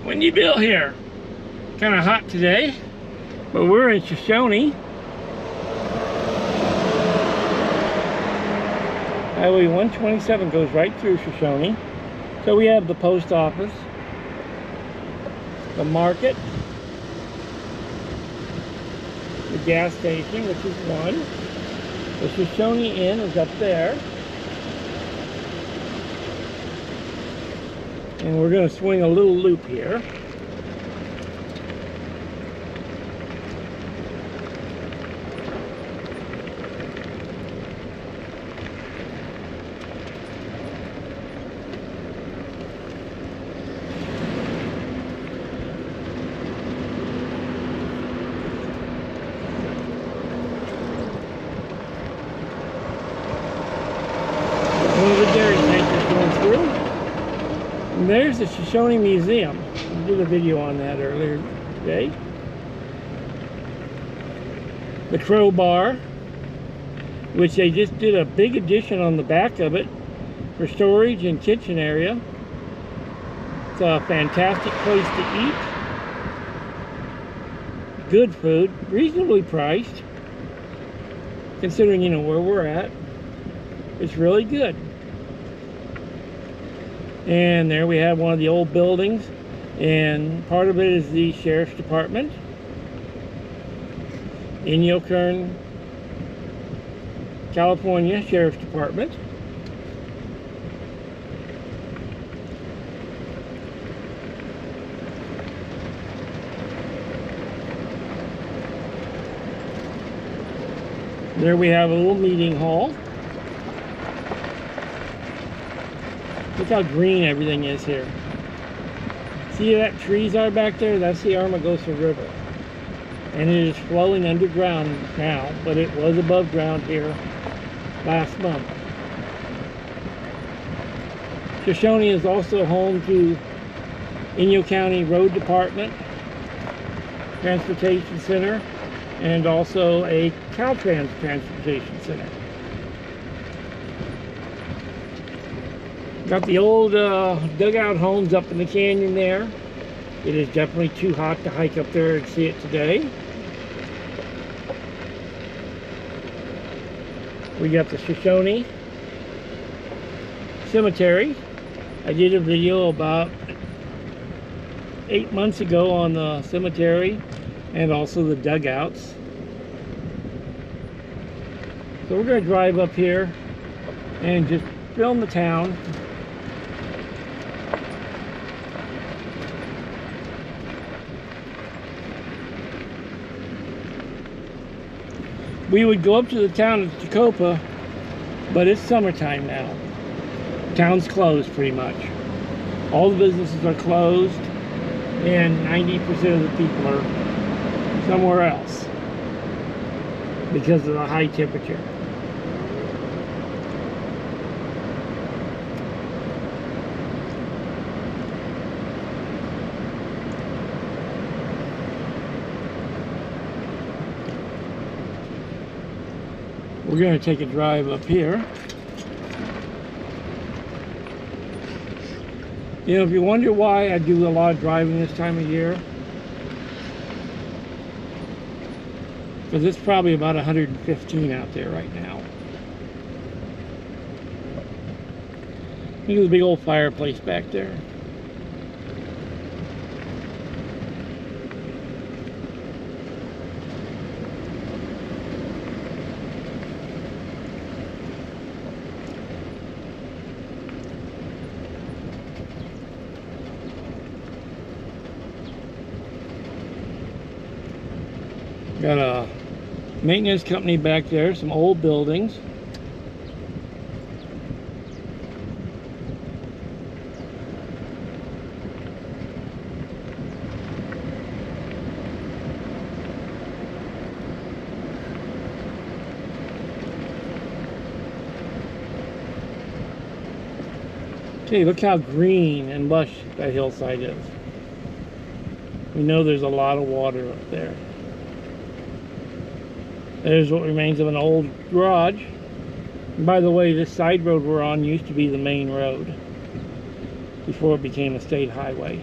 Windy Bill here. Kind of hot today, but we're in Shoshone. Highway 127 goes right through Shoshone. So we have the post office, the market, the gas station, which is one. The Shoshone Inn is up there. And we're going to swing a little loop here. One of the dairy tankers going through. And there's the Shoshone Museum. I did a video on that earlier today. The Crowbar, which they just did a big addition on the back of it for storage and kitchen area. It's a fantastic place to eat. Good food, reasonably priced, considering, you know, where we're at. It's really good. And there we have one of the old buildings, and part of it is the Sheriff's Department in Yonkern, California Sheriff's Department. There we have a little meeting hall. Look how green everything is here. See that trees are back there? That's the Armagosa River. And it is flowing underground now, but it was above ground here last month. Shoshone is also home to Inyo County Road Department, Transportation Center, and also a Caltrans Transportation Center. Got the old dugout homes up in the canyon there. It is definitely too hot to hike up there and see it today. We got the Shoshone Cemetery. I did a video about 8 months ago on the cemetery and also the dugouts. So we're going to drive up here and just film the town. We would go up to the town of Tacopa, but it's summertime now. Town's closed pretty much. All the businesses are closed, and 90% of the people are somewhere else because of the high temperature. We're going to take a drive up here. You know, if you wonder why I do a lot of driving this time of year, because it's probably about 115 out there right now. Look at the big old fireplace back there. Got a maintenance company back there, some old buildings. Okay, look how green and lush that hillside is. We know there's a lot of water up there. There's what remains of an old garage. And by the way, this side road we're on used to be the main road before it became a state highway.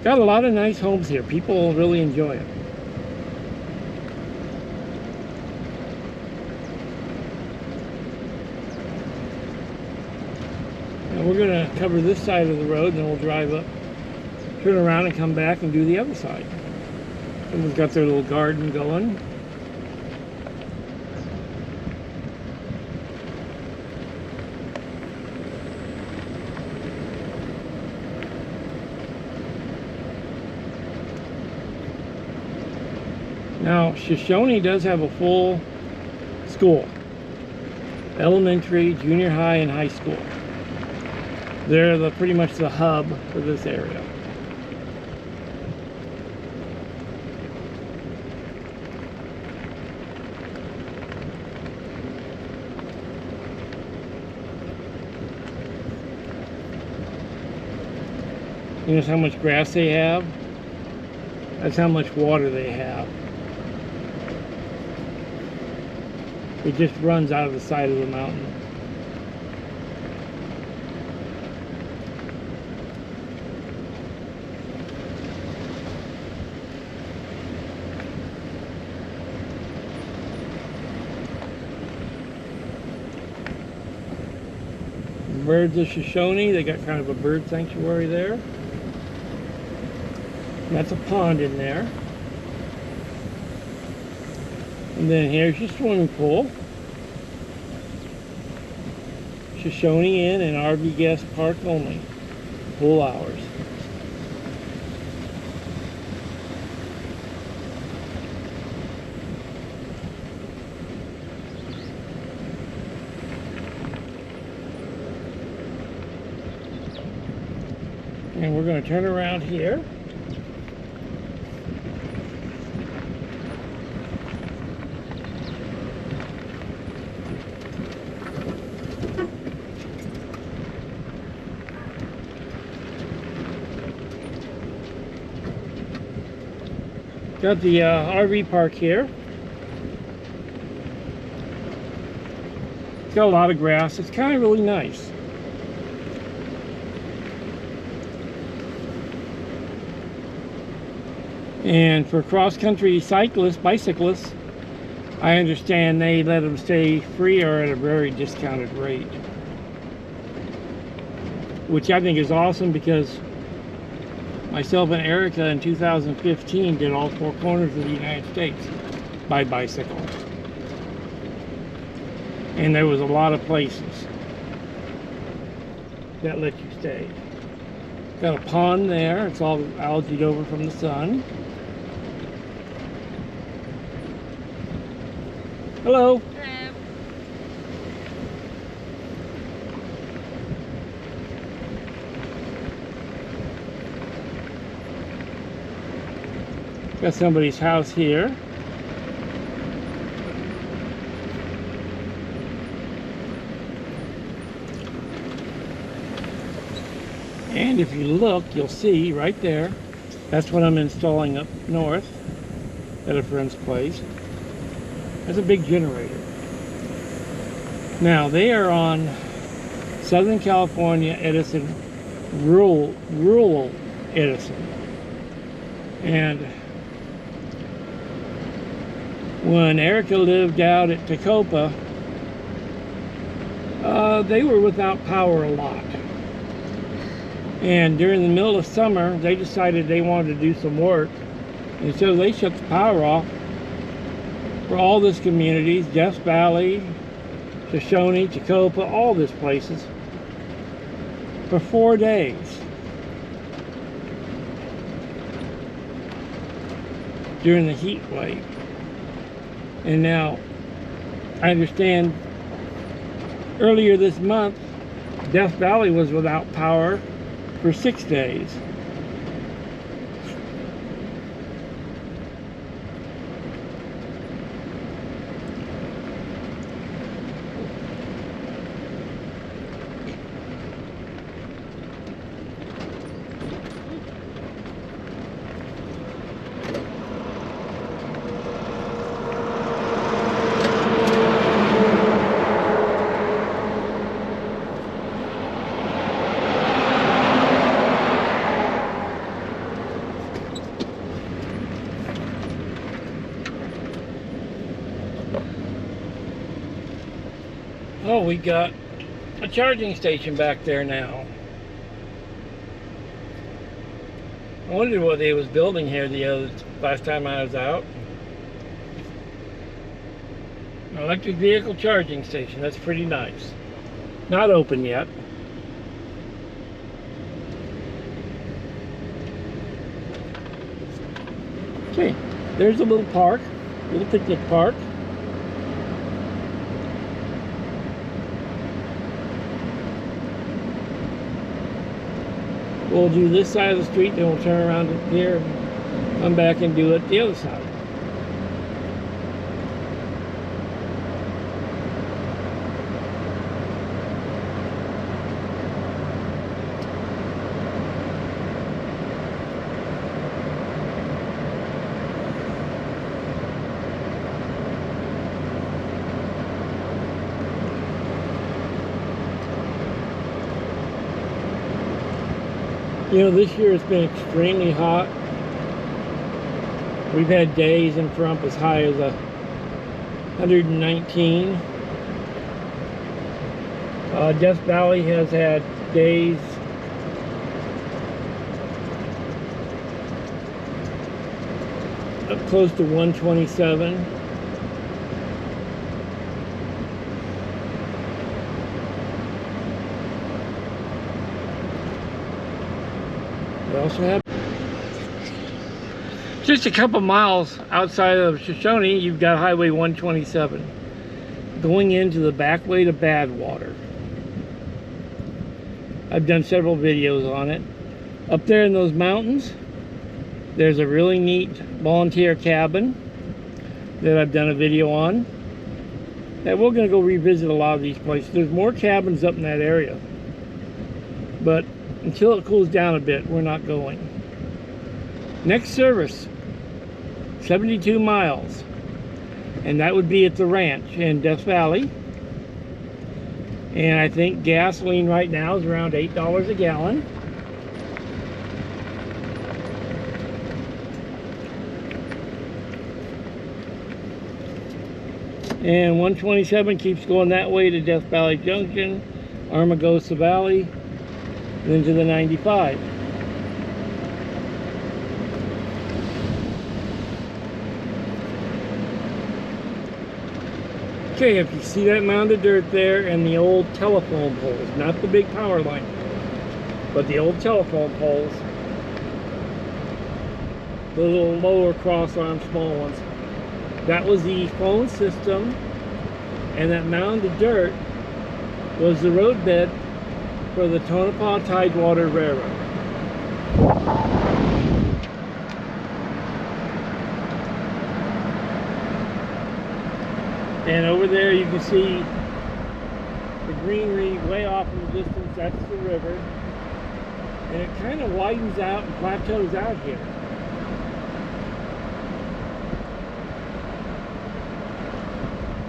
Got a lot of nice homes here. People really enjoy it. Now we're going to cover this side of the road, and then we'll drive up, turn around and come back and do the other side. Someone's got their little garden going. Now, Shoshone does have a full school. Elementary, junior high, and high school. They're pretty much the hub for this area. You notice how much grass they have? That's how much water they have. It just runs out of the side of the mountain. Birds of Shoshone, they got kind of a bird sanctuary there. And that's a pond in there. And then here's your swimming pool. Shoshone Inn and RV guest park only. Pool hours. And we're going to turn around here. Got the RV park here. It's got a lot of grass. It's kind of really nice. And for cross-country cyclists, bicyclists, I understand they let them stay free or at a very discounted rate. Which I think is awesome, because myself and Erica in 2015 did all 4 corners of the United States by bicycle. And there was a lot of places that let you stay. Got a pond there. It's all algaed over from the sun. Hello. Hello. Got somebody's house here. And if you look, you'll see right there, that's what I'm installing up north at a friend's place. That's a big generator. Now, they are on Southern California Edison, rural Edison. And when Erica lived out at Tacopa, they were without power a lot. And during the middle of summer, they decided they wanted to do some work. And so they shut the power off for all these communities, Death Valley, Shoshone, Tacopa, all these places, for 4 days. During the heat wave. And now, I understand earlier this month, Death Valley was without power for 6 days. Oh, we got a charging station back there now. I wondered what they was building here last time I was out. An electric vehicle charging station. That's pretty nice. Not open yet. Okay, there's a little park, little picnic park. We'll do this side of the street, then we'll turn around here and come back and do it the other side. You know, this year it's been extremely hot. We've had days in front as high as 119. Death Valley has had days up close to 127. We also have just a couple miles outside of Shoshone, you've got Highway 127 going into the back way to Badwater. I've done several videos on it. Up there in those mountains, there's a really neat volunteer cabin that I've done a video on. And we're going to go revisit a lot of these places. There's more cabins up in that area. But until it cools down a bit, we're not going. Next service, 72 miles. And that would be at the ranch in Death Valley. And I think gasoline right now is around $8 a gallon. And 127 keeps going that way to Death Valley Junction, Armagosa Valley, then to the 95. Okay, if you see that mound of dirt there and the old telephone poles, not the big power line, but the old telephone poles, the little lower cross arm small ones, that was the phone system, and that mound of dirt was the roadbed for the Tonopah Tidewater Railroad. And over there you can see the greenery way off in the distance. That's the river. And it kind of widens out and plateaus out here.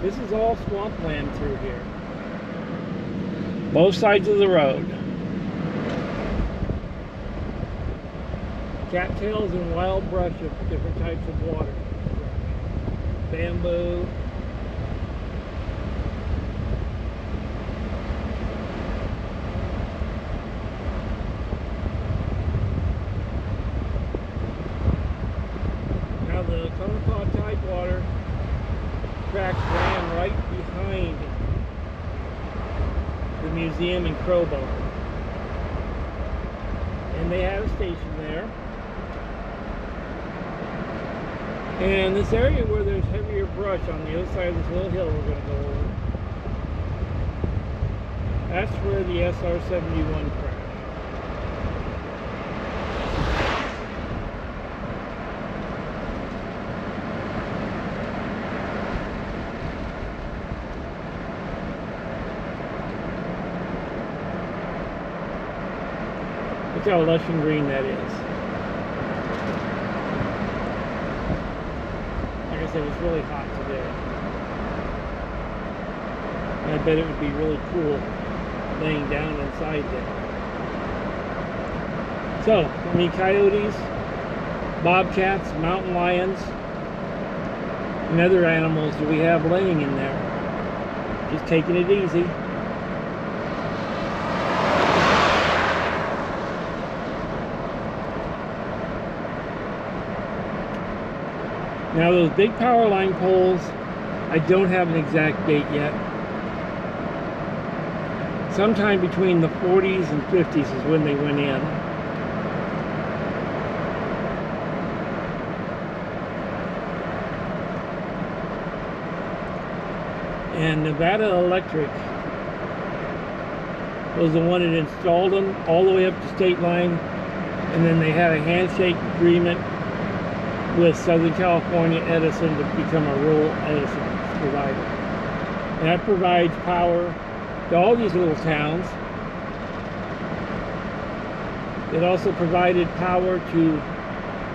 This is all swampland through here. Both sides of the road. Cattails and wild brush of different types of water. Bamboo. Now the Tonopah Tidewater tracks ran right behind the museum in Crowbar. And they have a station there. And this area where there's heavier brush on the other side of this little hill we're going to go over, that's where the SR-71 crashed. Look how lush and green that is. Like I said, it's really hot today. And I bet it would be really cool laying down inside there. So, I mean, coyotes, bobcats, mountain lions, and other animals that we have laying in there. just taking it easy. Now those big power line poles, I don't have an exact date yet. Sometime between the 40s and 50s is when they went in. And Nevada Electric was the one that installed them all the way up to state line, and then they had a handshake agreement with Southern California Edison to become a rural Edison provider. And that provides power to all these little towns. It also provided power to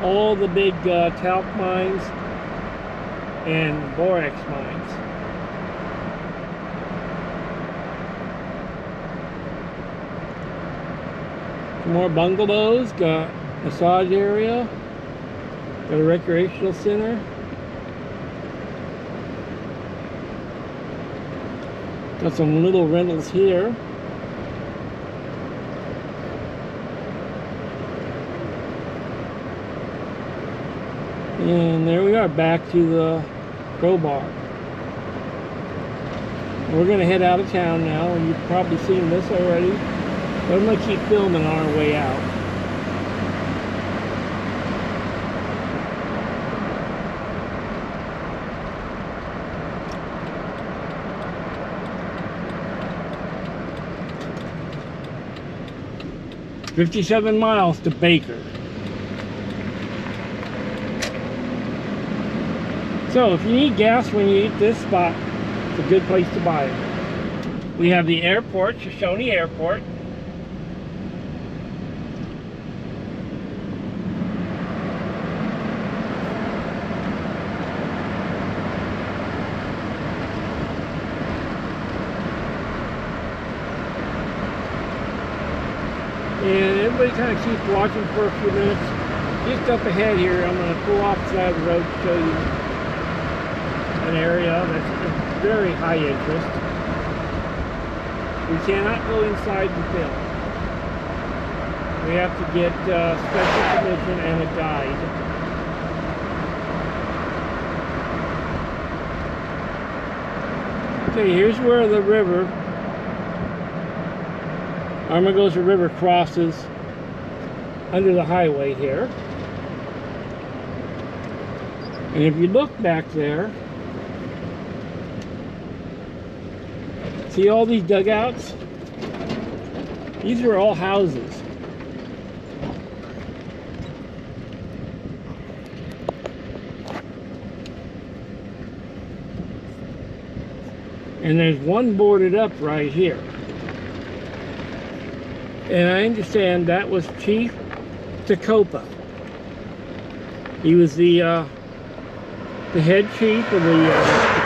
all the big talc mines and borax mines. Some more bungalows, got a massage area, got a recreational center. Got some little rentals here. And there we are, back to the crowbar. We're going to head out of town now. You've probably seen this already, but I'm going to keep filming on our way out. "57 miles to Baker." So if you need gas when you eat this spot, it's a good place to buy it. We have the airport, Shoshone Airport. And everybody kind of keeps watching for a few minutes. Just up ahead here, I'm going to pull off the side of the road to show you an area that's very high interest. We cannot go inside and film. We have to get special permission and a guide. Okay, here's where the river, Armagosa River, crosses under the highway here. And if you look back there, see all these dugouts? These are all houses. And there's one boarded up right here. And I understand that was Chief Tecopa. He was the head chief of the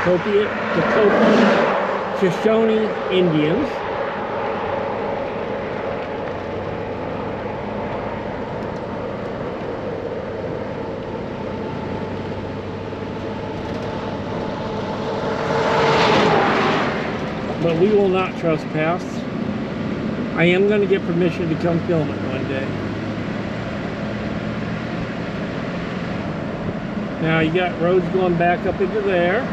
Tecopa Shoshone Indians. But we will not trespass. I am going to get permission to come film it one day. Now you got roads going back up into there.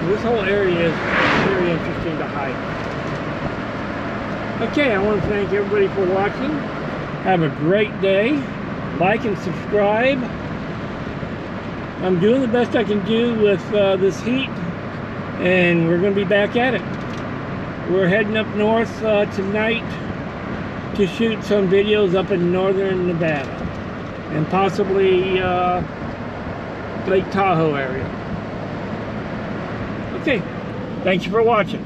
This whole area is very interesting to hike. Okay, I want to thank everybody for watching. Have a great day. Like and subscribe. I'm doing the best I can do with this heat, and we're going to be back at it. We're heading up north tonight to shoot some videos up in northern Nevada and possibly Lake Tahoe area. Okay, thank you for watching.